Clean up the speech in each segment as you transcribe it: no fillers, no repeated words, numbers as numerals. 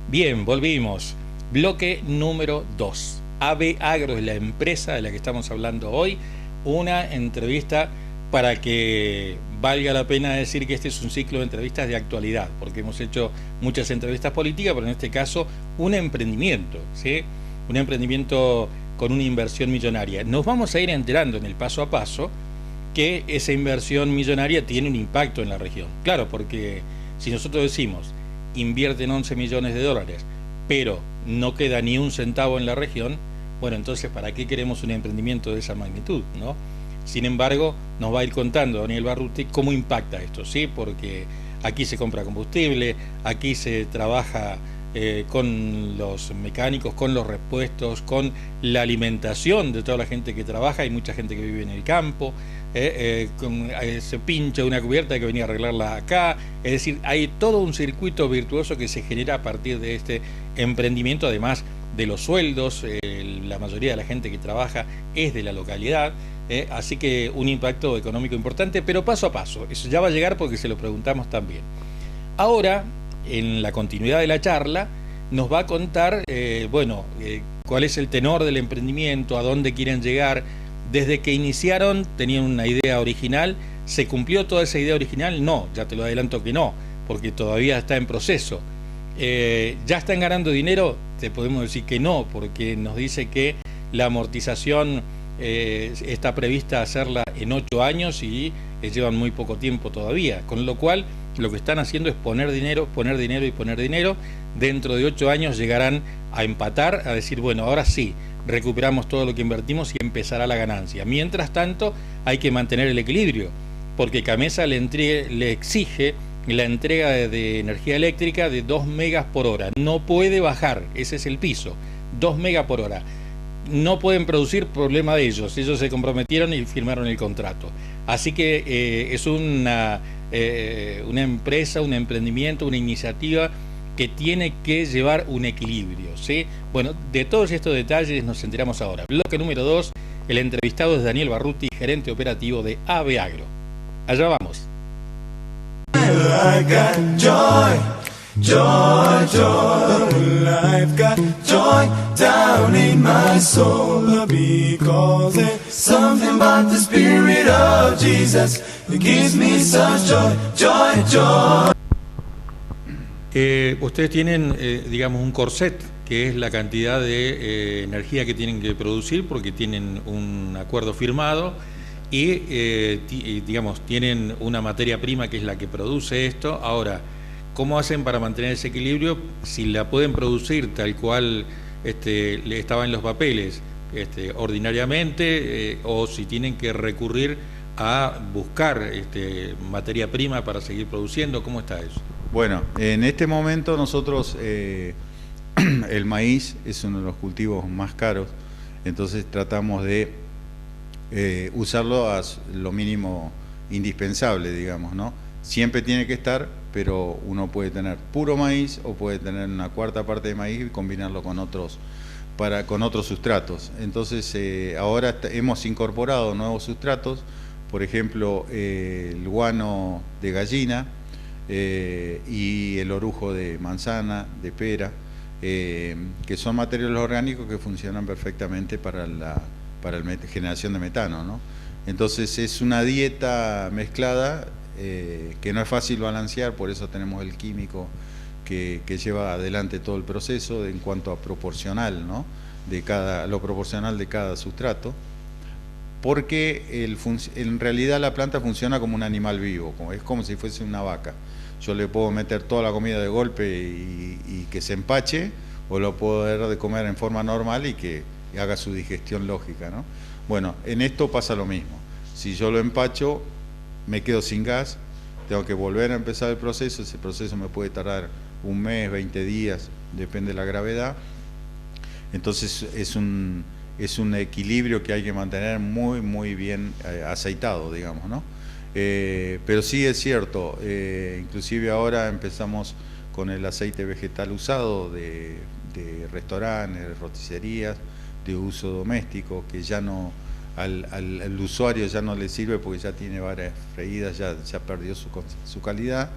Bien, volvimos. Bloque número 2. AB Agro es la empresa de la que estamos hablando hoy. Una entrevista para que valga la pena decir que este es un ciclo de entrevistas de actualidad, porque hemos hecho muchas entrevistas políticas, pero en este caso un emprendimiento, ¿sí? Un emprendimiento con una inversión millonaria. Nos vamos a ir enterando en el paso a paso que esa inversión millonaria tiene un impacto en la región. Claro, porque si nosotros decimos invierten 11 millones de dólares, pero no queda ni un centavo en la región, bueno, entonces ¿para qué queremos un emprendimiento de esa magnitud, no? Sin embargo, nos va a ir contando Daniel Barruti cómo impacta esto, ¿sí? Porque aquí se compra combustible, aquí se trabaja con los mecánicos, con los repuestos, con la alimentación de toda la gente que trabaja. Hay mucha gente que vive en el campo, se pincha una cubierta que venía a arreglarla acá. Es decir, hay todo un circuito virtuoso que se genera a partir de este emprendimiento, además de los sueldos. La mayoría de la gente que trabaja es de la localidad, así que un impacto económico importante, pero paso a paso. Eso ya va a llegar porque se lo preguntamos también. Ahora, en la continuidad de la charla, nos va a contar, cuál es el tenor del emprendimiento, a dónde quieren llegar. Desde que iniciaron tenían una idea original. ¿Se cumplió toda esa idea original? No, ya te lo adelanto que no, porque todavía está en proceso. ¿Ya están ganando dinero? Te podemos decir que no, porque nos dice que la amortización está prevista hacerla en 8 años y llevan muy poco tiempo todavía, con lo cual lo que están haciendo es poner dinero y poner dinero. Dentro de 8 años llegarán a empatar, a decir, bueno, ahora sí, recuperamos todo lo que invertimos y empezará la ganancia. Mientras tanto, hay que mantener el equilibrio, porque Camesa le exige la entrega de energía eléctrica de 2 megas por hora. No puede bajar, ese es el piso, 2 megas por hora. No pueden producir, problema de ellos. Ellos se comprometieron y firmaron el contrato. Así que es una empresa, un emprendimiento, una iniciativa que tiene que llevar un equilibrio, ¿sí? Bueno, de todos estos detalles nos enteramos ahora. Bloque número 2, el entrevistado es Daniel Barruti, gerente operativo de AB Agro. Allá vamos. Joy, joy, I've got joy down in my soul, because there's something about the Spirit of Jesus that gives me such joy, joy, joy. Ustedes tienen, digamos, un corset, que es la cantidad de energía que tienen que producir, porque tienen un acuerdo firmado y, digamos, tienen una materia prima que es la que produce esto. Ahora, ¿cómo hacen para mantener ese equilibrio? Si la pueden producir tal cual le estaba en los papeles ordinariamente, o si tienen que recurrir a buscar materia prima para seguir produciendo. ¿Cómo está eso? Bueno, en este momento nosotros, el maíz es uno de los cultivos más caros, entonces tratamos de usarlo a lo mínimo indispensable, digamos, ¿no? Siempre tiene que estar, pero uno puede tener puro maíz o puede tener una cuarta parte de maíz y combinarlo con otros sustratos. Entonces ahora hemos incorporado nuevos sustratos, por ejemplo el guano de gallina y el orujo de manzana, de pera, que son materiales orgánicos que funcionan perfectamente para la generación de metano, ¿no? Entonces es una dieta mezclada que no es fácil balancear, por eso tenemos el químico que lleva adelante todo el proceso en cuanto a proporcional, ¿no? Lo proporcional de cada sustrato, porque en realidad la planta funciona como un animal vivo, es como si fuese una vaca. Yo le puedo meter toda la comida de golpe y que se empache, o lo puedo dar de comer en forma normal y que haga su digestión lógica, ¿no? Bueno, en esto pasa lo mismo. Si yo lo empacho, me quedo sin gas, tengo que volver a empezar el proceso. Ese proceso me puede tardar 1 mes, 20 días, depende de la gravedad. Entonces es un equilibrio que hay que mantener muy, muy bien aceitado, digamos, ¿no? Pero sí es cierto, inclusive ahora empezamos con el aceite vegetal usado de restaurantes, roticerías, de uso doméstico, que ya no... Al usuario ya no le sirve porque ya tiene varias freídas, ya perdió su calidad.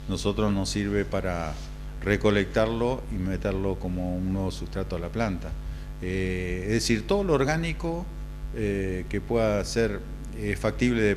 Nosotros nos sirve para recolectarlo y meterlo como un nuevo sustrato a la planta. Es decir, todo lo orgánico que pueda ser factible de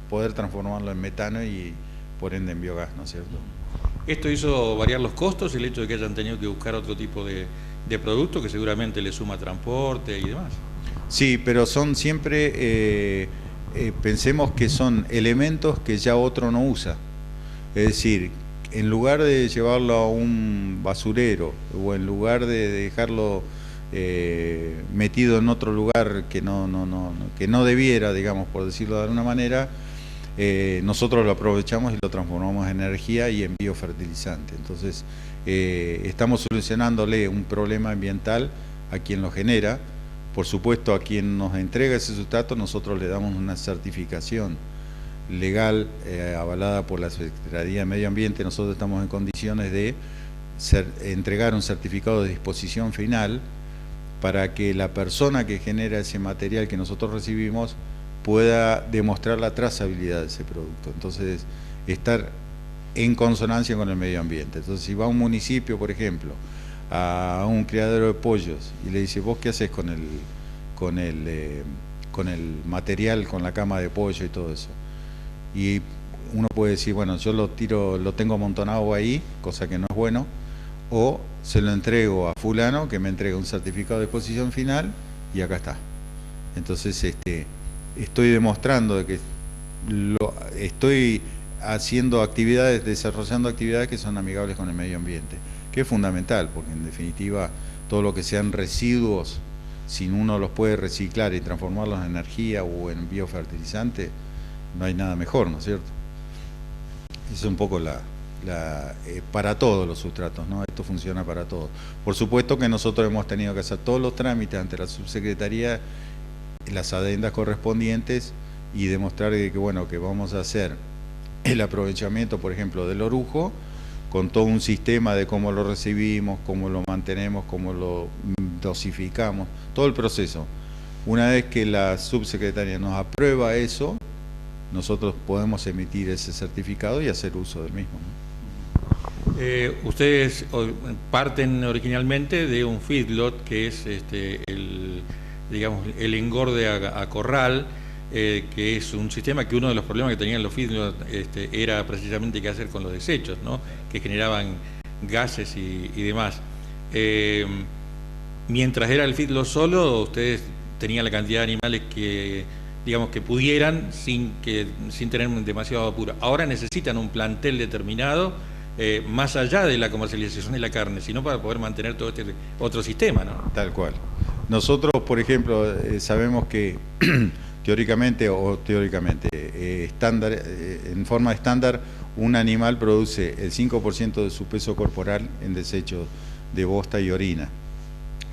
poder transformarlo en metano y por ende en biogás, ¿no es cierto? ¿Esto hizo variar los costos, el hecho de que hayan tenido que buscar otro tipo de producto que seguramente le suma transporte y demás? Sí, pero son siempre, pensemos que son elementos que ya otro no usa. Es decir, en lugar de llevarlo a un basurero o en lugar de dejarlo metido en otro lugar que no debiera, digamos, por decirlo de alguna manera, nosotros lo aprovechamos y lo transformamos en energía y en biofertilizante. Entonces, estamos solucionándole un problema ambiental a quien lo genera. Por supuesto, a quien nos entrega ese sustrato, nosotros le damos una certificación legal avalada por la Secretaría de Medio Ambiente. Nosotros estamos en condiciones de entregar un certificado de disposición final para que la persona que genera ese material que nosotros recibimos pueda demostrar la trazabilidad de ese producto. Entonces, estar en consonancia con el medio ambiente. Entonces, si va a un municipio, por ejemplo, a un criadero de pollos y le dice, ¿vos qué haces con el material, con la cama de pollo y todo eso? Y uno puede decir, bueno, yo lo tengo amontonado ahí, cosa que no es bueno, o se lo entrego a fulano que me entrega un certificado de disposición final y acá está. Entonces, estoy demostrando de que estoy haciendo actividades, desarrollando actividades que son amigables con el medio ambiente, que es fundamental, porque en definitiva todo lo que sean residuos, si uno los puede reciclar y transformarlos en energía o en biofertilizante, no hay nada mejor, ¿no es cierto? Es un poco para todos los sustratos, ¿no? Esto funciona para todos. Por supuesto que nosotros hemos tenido que hacer todos los trámites ante la subsecretaría, las adendas correspondientes y demostrar que bueno, que vamos a hacer el aprovechamiento, por ejemplo, del orujo con todo un sistema de cómo lo recibimos, cómo lo mantenemos, cómo lo dosificamos, todo el proceso. Una vez que la subsecretaría nos aprueba eso, nosotros podemos emitir ese certificado y hacer uso del mismo, ¿no? Ustedes parten originalmente de un feedlot que es el engorde a corral, que es un sistema que uno de los problemas que tenían los feedlot era precisamente qué hacer con los desechos, ¿no? Que generaban gases y demás. Mientras era el feedlot solo, ustedes tenían la cantidad de animales que, digamos, que pudieran sin tener demasiado apuro. Ahora necesitan un plantel determinado, más allá de la comercialización de la carne, sino para poder mantener todo este otro sistema, ¿no? Tal cual. Nosotros, por ejemplo, sabemos que teóricamente, en forma estándar, un animal produce el 5% de su peso corporal en desechos de bosta y orina.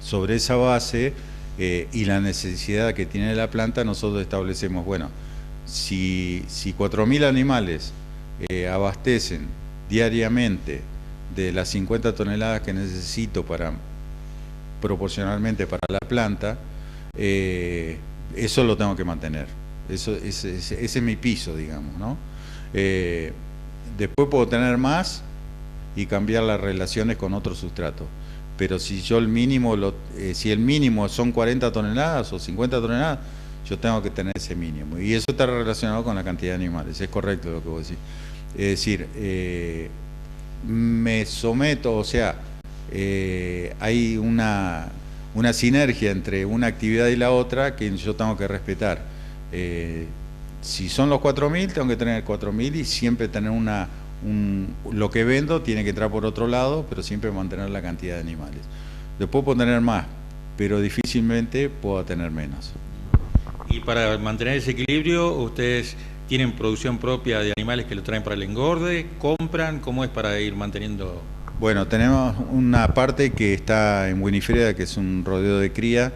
Sobre esa base y la necesidad que tiene la planta, nosotros establecemos, bueno, si 4.000 animales abastecen diariamente de las 50 toneladas que necesito proporcionalmente para la planta, eso lo tengo que mantener. Ese es mi piso, digamos, ¿no? Después puedo tener más y cambiar las relaciones con otros sustratos. Pero si yo el mínimo son 40 toneladas o 50 toneladas, yo tengo que tener ese mínimo. Y eso está relacionado con la cantidad de animales, es correcto lo que vos decís. Es decir, me someto, o sea, hay una sinergia entre una actividad y la otra que yo tengo que respetar. Si son los 4.000, tengo que tener 4.000 y siempre tener lo que vendo tiene que entrar por otro lado, pero siempre mantener la cantidad de animales. Después puedo tener más, pero difícilmente puedo tener menos. Y para mantener ese equilibrio, ustedes tienen producción propia de animales que lo traen para el engorde, compran, ¿cómo es para ir manteniendo? Bueno, tenemos una parte que está en Winifreda, que es un rodeo de cría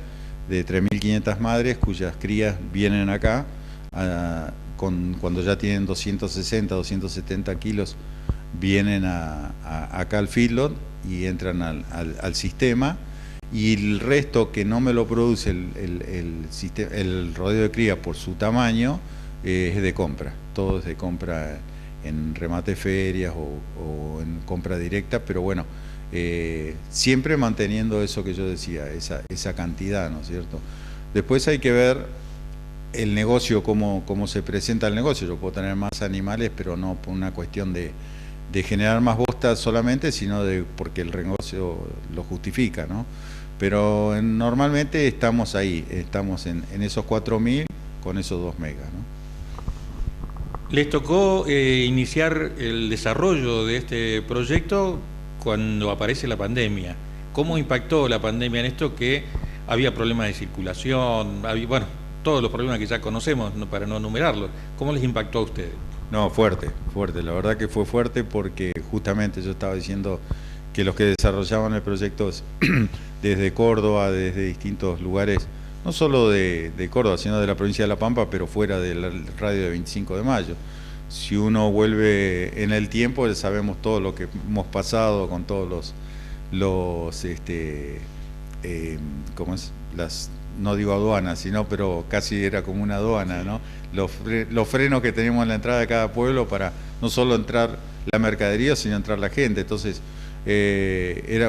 de 3.500 madres, cuyas crías vienen acá, cuando ya tienen 260, 270 kilos, vienen acá al feedlot y entran al sistema, y el resto que no me lo produce el rodeo de cría por su tamaño, es de compra, todo es de compra en remate ferias o en compra directa, pero bueno, siempre manteniendo eso que yo decía, esa cantidad, ¿no es cierto? Después hay que ver el negocio, cómo se presenta el negocio. Yo puedo tener más animales, pero no por una cuestión de generar más bosta solamente, sino porque el negocio lo justifica, ¿no? Pero normalmente estamos ahí, estamos en esos 4.000 con esos 2 megas, ¿no? Les tocó iniciar el desarrollo de este proyecto cuando aparece la pandemia. ¿Cómo impactó la pandemia en esto? Que había problemas de circulación, bueno, todos los problemas que ya conocemos, para no enumerarlos. ¿Cómo les impactó a ustedes? No, fuerte, la verdad que fue fuerte, porque justamente yo estaba diciendo que los que desarrollaban el proyecto desde Córdoba, desde distintos lugares, no solo de Córdoba, sino de la provincia de La Pampa, pero fuera del radio de 25 de mayo. Si uno vuelve en el tiempo, sabemos todo lo que hemos pasado con todos ¿cómo es? No digo aduanas, pero casi era como una aduana, ¿no? Los frenos que teníamos en la entrada de cada pueblo para no solo entrar la mercadería, sino entrar la gente. Entonces,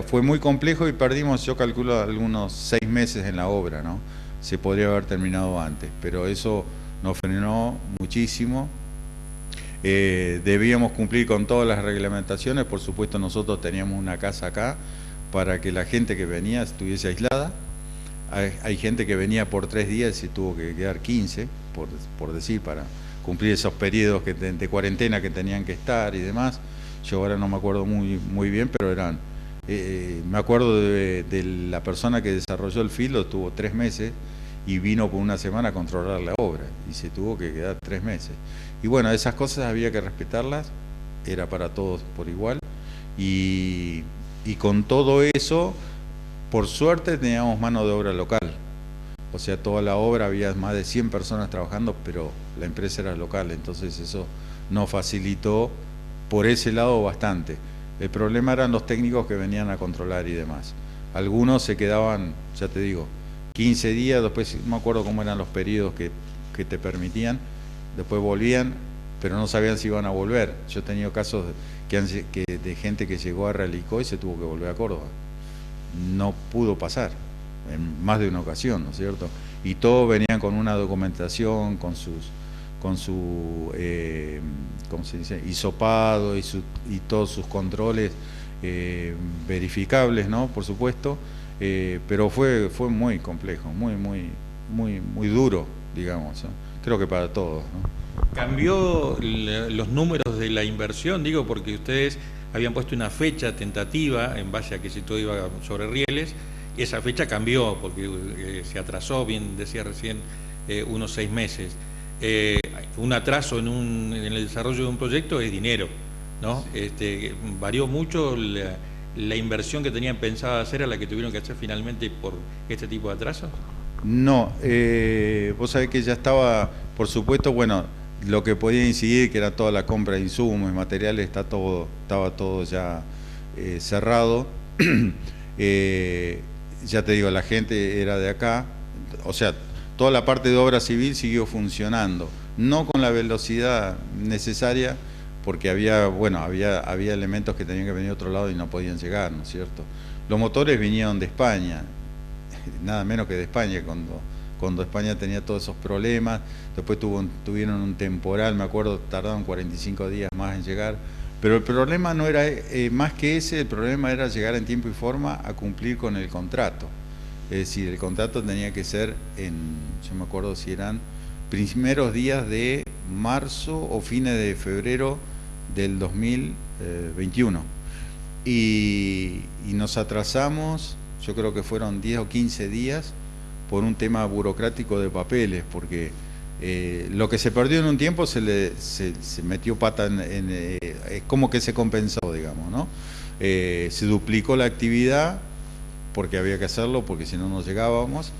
fue muy complejo y perdimos, yo calculo, algunos 6 meses en la obra, ¿no? Se podría haber terminado antes, pero eso nos frenó muchísimo. Debíamos cumplir con todas las reglamentaciones. Por supuesto, nosotros teníamos una casa acá para que la gente que venía estuviese aislada. Hay gente que venía por 3 días y se tuvo que quedar 15, por decir, para cumplir esos periodos de cuarentena que tenían que estar y demás. Yo ahora no me acuerdo muy bien, pero eran... me acuerdo de la persona que desarrolló el filo, estuvo 3 meses y vino por una semana a controlar la obra y se tuvo que quedar 3 meses. Y bueno, esas cosas había que respetarlas, era para todos por igual, y con todo eso, por suerte teníamos mano de obra local. O sea, toda la obra, había más de 100 personas trabajando, pero la empresa era local, entonces eso nos facilitó por ese lado bastante. El problema eran los técnicos que venían a controlar y demás. Algunos se quedaban, ya te digo, 15 días, después no me acuerdo cómo eran los periodos que te permitían, después volvían, pero no sabían si iban a volver. Yo he tenido casos de gente que llegó a Realicó y se tuvo que volver a Córdoba. No pudo pasar, en más de una ocasión, ¿no es cierto? Y todos venían con una documentación, con su ¿cómo se dice? Hisopado y todos sus controles verificables, ¿no? Por supuesto, pero fue muy complejo, muy duro, digamos, ¿no? Creo que para todos, ¿no? ¿Cambió los números de la inversión? Digo, porque ustedes habían puesto una fecha tentativa en base a que si todo iba sobre rieles, y esa fecha cambió porque se atrasó, bien decía recién, unos 6 meses. Un atraso en el desarrollo de un proyecto es dinero, ¿no? Varió mucho la inversión que tenían pensada hacer a la que tuvieron que hacer finalmente por este tipo de atrasos. No, vos sabés que ya estaba, por supuesto, bueno, lo que podía incidir, que era toda la compra de insumos y materiales, estaba todo ya cerrado. Ya te digo, la gente era de acá, o sea, toda la parte de obra civil siguió funcionando, no con la velocidad necesaria, porque había elementos que tenían que venir de otro lado y no podían llegar, ¿no es cierto? Los motores vinieron de España, nada menos que de España, cuando España tenía todos esos problemas. Después tuvieron un temporal, me acuerdo, tardaron 45 días más en llegar, pero el problema no era más que ese, el problema era llegar en tiempo y forma a cumplir con el contrato. Es decir, el contrato tenía que ser yo me acuerdo si eran primeros días de marzo o fines de febrero del 2021. Y nos atrasamos, yo creo que fueron 10 o 15 días por un tema burocrático de papeles, porque lo que se perdió en un tiempo se metió pata es como que se compensó, digamos, ¿no? Se duplicó la actividad porque había que hacerlo, porque si no llegábamos,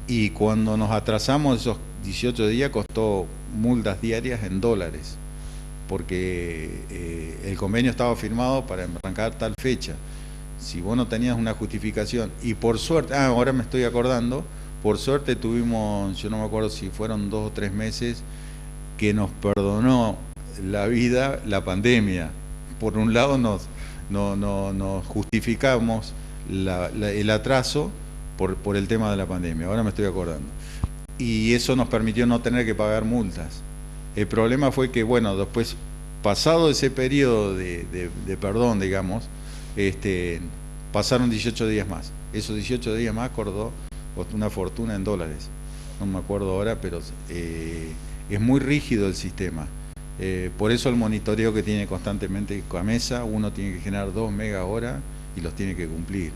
y cuando nos atrasamos esos 18 días costó multas diarias en dólares, porque el convenio estaba firmado para arrancar tal fecha. Si vos no tenías una justificación, y por suerte, ahora me estoy acordando, por suerte tuvimos, yo no me acuerdo si fueron 2 o 3 meses, que nos perdonó la vida la pandemia. Por un lado nos justificamos el atraso por el tema de la pandemia, ahora me estoy acordando. Y eso nos permitió no tener que pagar multas. El problema fue que, bueno, después, pasado ese periodo de perdón, digamos, pasaron 18 días más. Esos 18 días más costó una fortuna en dólares. No me acuerdo ahora, pero es muy rígido el sistema. Por eso el monitoreo que tiene constantemente Camesa, uno tiene que generar 2 megahora y los tiene que cumplir.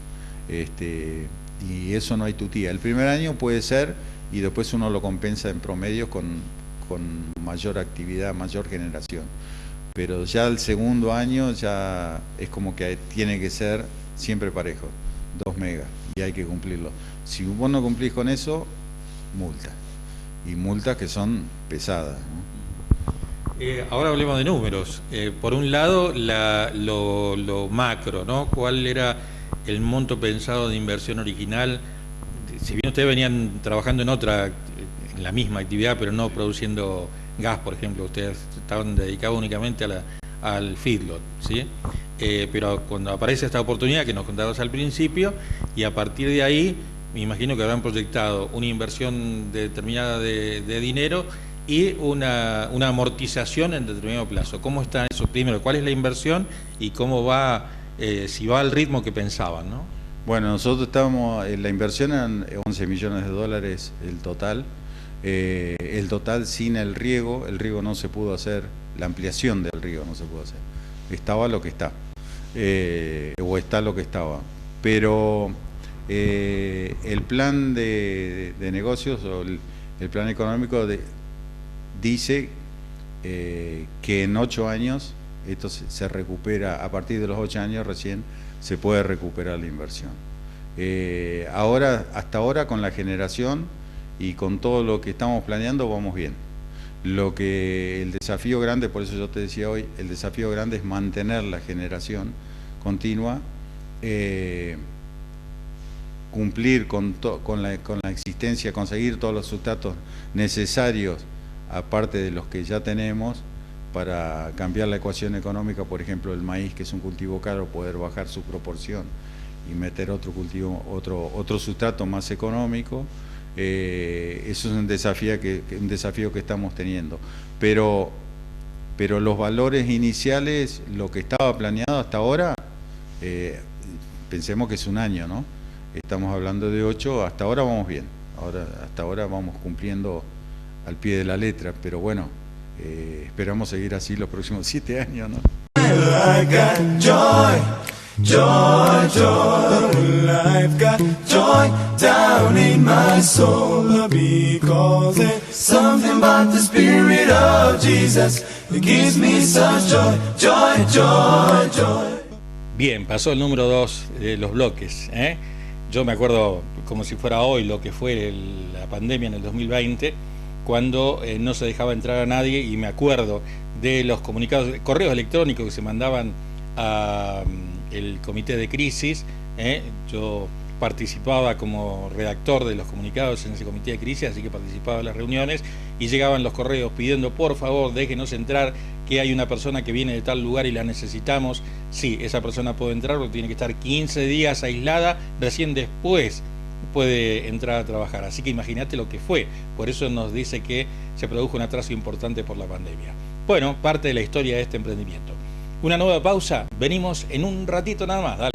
Y eso no hay tutía. El primer año puede ser, y después uno lo compensa en promedio con mayor actividad, mayor generación. Pero ya el segundo año ya es como que tiene que ser siempre parejo, 2 megas, y hay que cumplirlo. Si vos no cumplís con eso, multa. Y multas que son pesadas, ¿no? Ahora hablemos de números. Por un lado, lo macro, ¿no? ¿Cuál era el monto pensado de inversión original? Si bien ustedes venían trabajando en la misma actividad, pero no produciendo gas, por ejemplo, ustedes estaban dedicados únicamente al feedlot, ¿sí? Pero cuando aparece esta oportunidad que nos contabas al principio, y a partir de ahí, me imagino que habrán proyectado una inversión determinada de dinero y una amortización en determinado plazo. ¿Cómo está eso? Primero, ¿cuál es la inversión y cómo va, si va al ritmo que pensaban, ¿no? Bueno, nosotros estábamos, la inversión eran 11 millones de dólares el total. El total sin el riego no se pudo hacer, la ampliación del riego no se pudo hacer. Estaba lo que está, o está lo que estaba. Pero el plan de negocios o el plan económico dice que en 8 años esto se recupera, a partir de los 8 años recién se puede recuperar la inversión. Hasta ahora con la generación y con todo lo que estamos planeando vamos bien. El desafío grande, por eso yo te decía hoy, el desafío grande es mantener la generación continua, cumplir con la existencia, conseguir todos los sustratos necesarios, aparte de los que ya tenemos, para cambiar la ecuación económica. Por ejemplo, el maíz, que es un cultivo caro, poder bajar su proporción y meter otro cultivo, otro sustrato más económico. Eso es un desafío que estamos teniendo. Pero los valores iniciales, lo que estaba planeado hasta ahora, pensemos que es un año, ¿no? Estamos hablando de 8, hasta ahora vamos bien. Hasta ahora vamos cumpliendo al pie de la letra, pero bueno, esperamos seguir así los próximos 7 años, ¿no? I got joy, joy, joy. I've got joy down in my soul, because there's something about the Spirit of Jesus that gives me such joy, joy, joy, joy. Bien, pasó el número 2 de los bloques, ¿eh? Yo me acuerdo como si fuera hoy lo que fue la pandemia en el 2020, cuando no se dejaba entrar a nadie, y me acuerdo de los correos electrónicos que se mandaban al comité de crisis. Yo participaba como redactor de los comunicados en ese comité de crisis, así que participaba en las reuniones, y llegaban los correos pidiendo: por favor, déjenos entrar, que hay una persona que viene de tal lugar y la necesitamos. Sí, esa persona puede entrar, pero tiene que estar 15 días aislada, recién después puede entrar a trabajar. Así que imagínate lo que fue. Por eso nos dice que se produjo un atraso importante por la pandemia. Bueno, parte de la historia de este emprendimiento. Una nueva pausa, venimos en un ratito nada más. Dale.